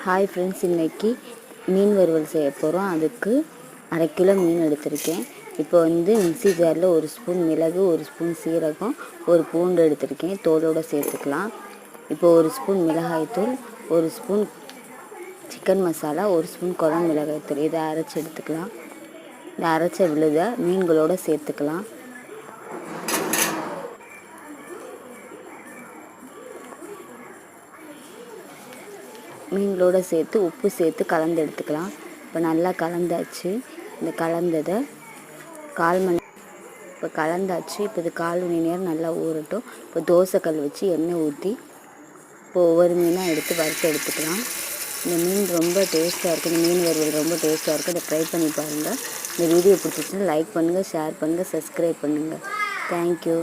Hi friends, இன்றைக்கி மீன் வறுவல் செய்ய போகிறோம். அதுக்கு 1/2 கிலோ மீன் எடுத்திருக்கேன். இப்போ மிக்ஸி ஜாரில் 1 ஸ்பூன் மிளகு, 1 ஸ்பூன் சீரகம், 1 பூண்டு எடுத்திருக்கேன். தோலோடு சேர்த்துக்கலாம். இப்போ 1 ஸ்பூன் மிளகாய்த்தூள், 1 ஸ்பூன் சிக்கன் மசாலா, 1 ஸ்பூன் குழம்பு மிளகாய்த்தூள் இதை அரைச்சி எடுத்துக்கலாம். இந்த அரைச்ச விழுதை மீன்களோடு சேர்த்துக்கலாம். மீன்களோடு சேர்த்து உப்பு சேர்த்து கலந்து எடுத்துக்கலாம். இப்போ நல்லா கலந்தாச்சு. இந்த கலந்ததை இப்போ கலந்தாச்சு. இப்போ இது 1/4 மணி நேரம் நல்லா ஊறட்டும். இப்போ தோசைக்கல் வச்சு எண்ணெய் ஊற்றி இப்போ ஒவ்வொரு மீனாக எடுத்து வறுத்து எடுத்துக்கலாம். இந்த மீன் ரொம்ப டேஸ்ட்டாக இருக்குது. இந்த மீன் வறுவல் ரொம்ப டேஸ்ட்டாக இருக்குது. இதை ட்ரை பண்ணி பாருங்கள். இந்த வீடியோ பிடிச்சிச்சுன்னா லைக் பண்ணுங்கள், ஷேர் பண்ணுங்கள், சப்ஸ்கிரைப் பண்ணுங்கள். தேங்க்யூ.